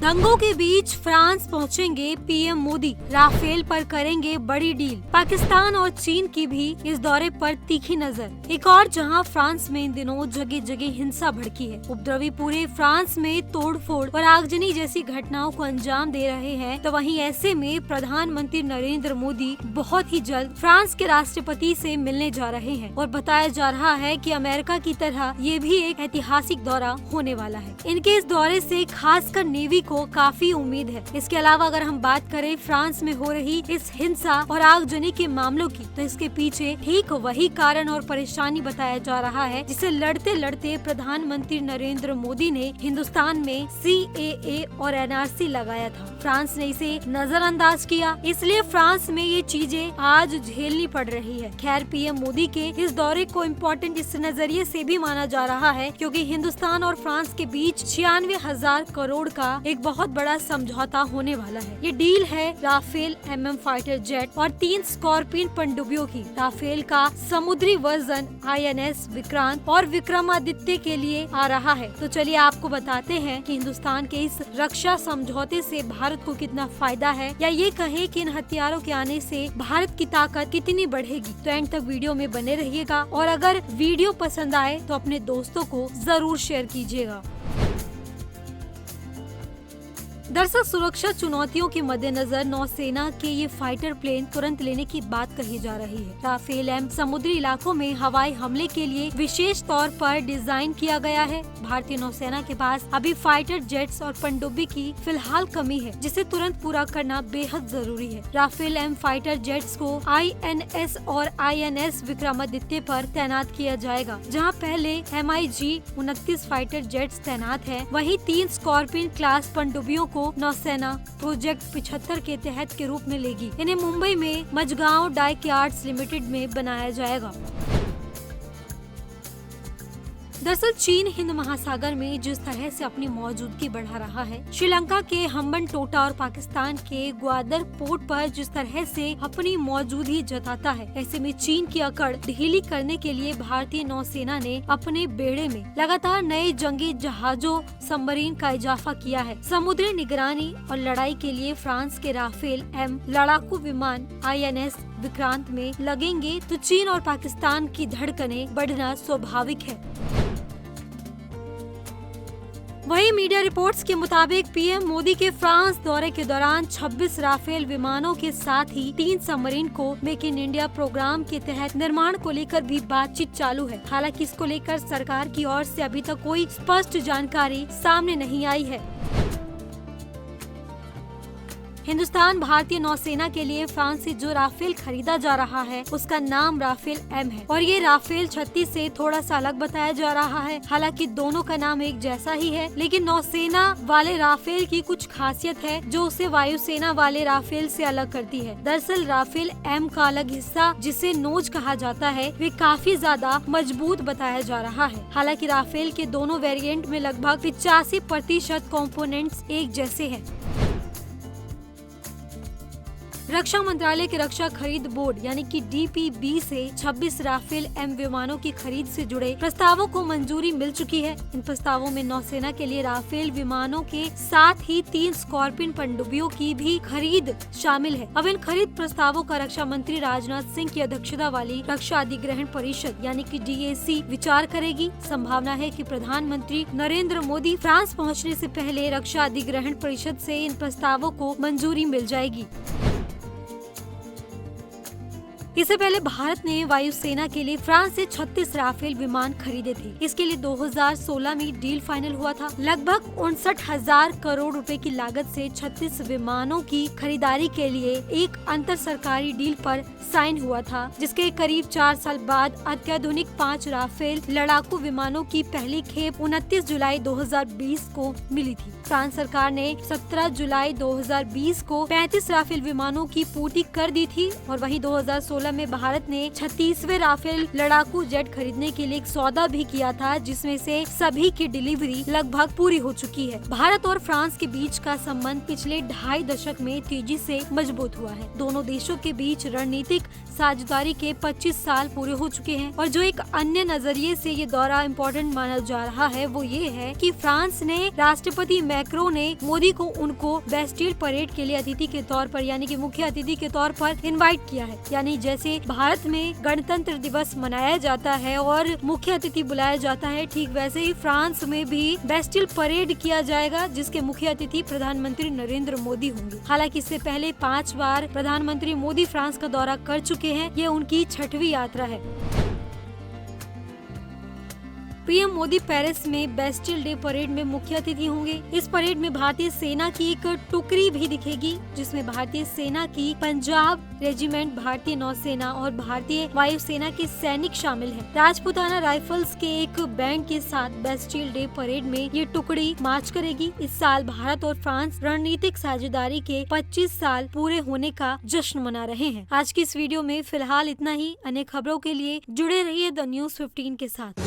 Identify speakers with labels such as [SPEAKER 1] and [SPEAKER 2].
[SPEAKER 1] दंगों के बीच फ्रांस पहुंचेंगे पीएम मोदी, राफेल पर करेंगे बड़ी डील। पाकिस्तान और चीन की भी इस दौरे पर तीखी नजर। एक और जहां फ्रांस में इन दिनों जगह जगह हिंसा भड़की है, उपद्रवी पूरे फ्रांस में तोड़फोड़ और आगजनी जैसी घटनाओं को अंजाम दे रहे हैं, तो वहीं ऐसे में प्रधानमंत्री नरेंद्र मोदी बहुत ही जल्द फ्रांस के राष्ट्रपति से मिलने जा रहे हैं और बताया जा रहा है कि अमेरिका की तरह ये भी एक ऐतिहासिक दौरा होने वाला है। इनके इस दौरे से खासकर नेवी को काफी उम्मीद है। इसके अलावा अगर हम बात करें फ्रांस में हो रही इस हिंसा और आगजनी के मामलों की, तो इसके पीछे ठीक वही कारण और परेशानी बताया जा रहा है जिसे लड़ते लड़ते प्रधानमंत्री नरेंद्र मोदी ने हिंदुस्तान में CAA और NRC लगाया था। फ्रांस ने इसे नजरअंदाज किया, इसलिए फ्रांस में ये चीजें आज झेलनी पड़ रही है। खैर, पीएम मोदी के इस दौरे को इम्पोर्टेंट इस नजरिए से भी माना जा रहा है क्योंकि हिंदुस्तान और फ्रांस के बीच 96,000 करोड़ का एक बहुत बड़ा समझौता होने वाला है। ये डील है राफेल MM फाइटर जेट और 3 स्कॉर्पियन पनडुब्बियों की। राफेल का समुद्री वर्जन INS विक्रांत और विक्रमादित्य के लिए आ रहा है। तो चलिए आपको बताते हैं कि हिंदुस्तान के इस रक्षा समझौते से भारत को कितना फायदा है, या ये कहें कि इन हथियारों के आने से भारत की ताकत कितनी बढ़ेगी। तो एंड तक वीडियो में बने रहिएगा और अगर वीडियो पसंद आए तो अपने दोस्तों को जरूर शेयर कीजिएगा। दरअसल सुरक्षा चुनौतियों के मद्देनजर नौसेना के ये फाइटर प्लेन तुरंत लेने की बात कही जा रही है। राफेल M समुद्री इलाकों में हवाई हमले के लिए विशेष तौर पर डिजाइन किया गया है। भारतीय नौसेना के पास अभी फाइटर जेट्स और पनडुब्बी की फिलहाल कमी है, जिसे तुरंत पूरा करना बेहद जरूरी है। राफेल M फाइटर जेट्स को INS और INS विक्रमादित्य पर तैनात किया जाएगा, जहाँ पहले MiG 29 फाइटर जेट्स तैनात है। वहीं 3 स्कॉर्पियन क्लास पनडुब्बियों को नौसेना प्रोजेक्ट 75 के तहत के रूप में लेगी। इन्हें मुंबई में मझगांव डाकयार्ड्स लिमिटेड में बनाया जाएगा। दरअसल चीन हिंद महासागर में जिस तरह से अपनी मौजूदगी बढ़ा रहा है, श्रीलंका के हम्बनटोटा और पाकिस्तान के ग्वादर पोर्ट पर जिस तरह से अपनी मौजूदगी जताता है, ऐसे में चीन की अकड़ ढीली करने के लिए भारतीय नौसेना ने अपने बेड़े में लगातार नए जंगी जहाजों सबमरीन का इजाफा किया है। समुद्री निगरानी और लड़ाई के लिए फ्रांस के राफेल M लड़ाकू विमान INS विक्रांत में लगेंगे, तो चीन और पाकिस्तान की धड़कनें बढ़ना स्वाभाविक है। वहीं मीडिया रिपोर्ट्स के मुताबिक पीएम मोदी के फ्रांस दौरे के दौरान 26 राफेल विमानों के साथ ही 3 सबमरीन को मेक इन इंडिया प्रोग्राम के तहत निर्माण को लेकर भी बातचीत चालू है। हालांकि इसको लेकर सरकार की ओर से अभी तक कोई स्पष्ट जानकारी सामने नहीं आई है। हिंदुस्तान भारतीय नौसेना के लिए फ्रांस से जो राफेल खरीदा जा रहा है उसका नाम राफेल M है और ये राफेल 36 से थोड़ा सा अलग बताया जा रहा है। हालांकि दोनों का नाम एक जैसा ही है, लेकिन नौसेना वाले राफेल की कुछ खासियत है जो उसे वायुसेना वाले राफेल से अलग करती है। दरअसल राफेल M का अलग हिस्सा, जिसे नोज कहा जाता है, वे काफी ज्यादा मजबूत बताया जा रहा है। हालांकि राफेल के दोनों वेरिएंट में लगभग 85% कंपोनेंट्स एक जैसे हैं। रक्षा मंत्रालय के रक्षा खरीद बोर्ड यानी कि DPB से 26 राफेल M विमानों की खरीद से जुड़े प्रस्तावों को मंजूरी मिल चुकी है। इन प्रस्तावों में नौसेना के लिए राफेल विमानों के साथ ही 3 स्कॉर्पियन पनडुब्बियों की भी खरीद शामिल है। अब इन खरीद प्रस्तावों का रक्षा मंत्री राजनाथ सिंह की अध्यक्षता वाली रक्षा अधिग्रहण परिषद यानी कि DAC विचार करेगी। संभावना है कि प्रधानमंत्री नरेंद्र मोदी फ्रांस पहुँचने से पहले रक्षा अधिग्रहण परिषद से इन प्रस्तावों को मंजूरी मिल जाएगी। इससे पहले भारत ने वायुसेना के लिए फ्रांस से 36 राफेल विमान खरीदे थे। इसके लिए 2016 में डील फाइनल हुआ था। लगभग 59,000 करोड़ रुपए की लागत से 36 विमानों की खरीदारी के लिए एक अंतर सरकारी डील पर साइन हुआ था, जिसके करीब 4 साल बाद अत्याधुनिक 5 राफेल लड़ाकू विमानों की पहली खेप 29 जुलाई 2020 को मिली थी। फ्रांस सरकार ने 17 जुलाई 2020 को 35 राफेल विमानों की पूर्ति कर दी थी और वहीं 2016 2016 में भारत ने 36वें राफेल लड़ाकू जेट खरीदने के लिए एक सौदा भी किया था, जिसमें से सभी की डिलीवरी लगभग पूरी हो चुकी है। भारत और फ्रांस के बीच का संबंध पिछले 2.5 दशक में तेजी से मजबूत हुआ है। दोनों देशों के बीच रणनीतिक साझेदारी के 25 साल पूरे हो चुके हैं और जो एक अन्य नजरिए से ये दौरा इम्पोर्टेंट माना जा रहा है वो ये है कि फ्रांस ने राष्ट्रपति मैक्रो ने मोदी को उनको बेस्टिल परेड के लिए अतिथि के तौर पर यानी कि मुख्य अतिथि के तौर पर इनवाइट किया है। यानी जैसे भारत में गणतंत्र दिवस मनाया जाता है और मुख्य अतिथि बुलाया जाता है, ठीक वैसे ही फ्रांस में भी बेस्टिल परेड किया जाएगा, जिसके मुख्य अतिथि प्रधानमंत्री नरेंद्र मोदी होंगे। हालांकि इससे पहले 5 बार प्रधानमंत्री मोदी फ्रांस का दौरा कर चुके हैं। ये उनकी 6वीं यात्रा है। पीएम मोदी पेरिस में बेस्टिल डे परेड में मुख्य अतिथि होंगे। इस परेड में भारतीय सेना की एक टुकड़ी भी दिखेगी, जिसमें भारतीय सेना की पंजाब रेजिमेंट, भारतीय नौसेना और भारतीय वायुसेना के सैनिक शामिल हैं। राजपूताना राइफल्स के एक बैंड के साथ बेस्टिल डे परेड में ये टुकड़ी मार्च करेगी। इस साल भारत और फ्रांस रणनीतिक साझेदारी के 25 साल पूरे होने का जश्न मना रहे हैं। आज की इस वीडियो में फिलहाल इतना ही। अन्य खबरों के लिए जुड़े रहिए द न्यूज़ 15 के साथ।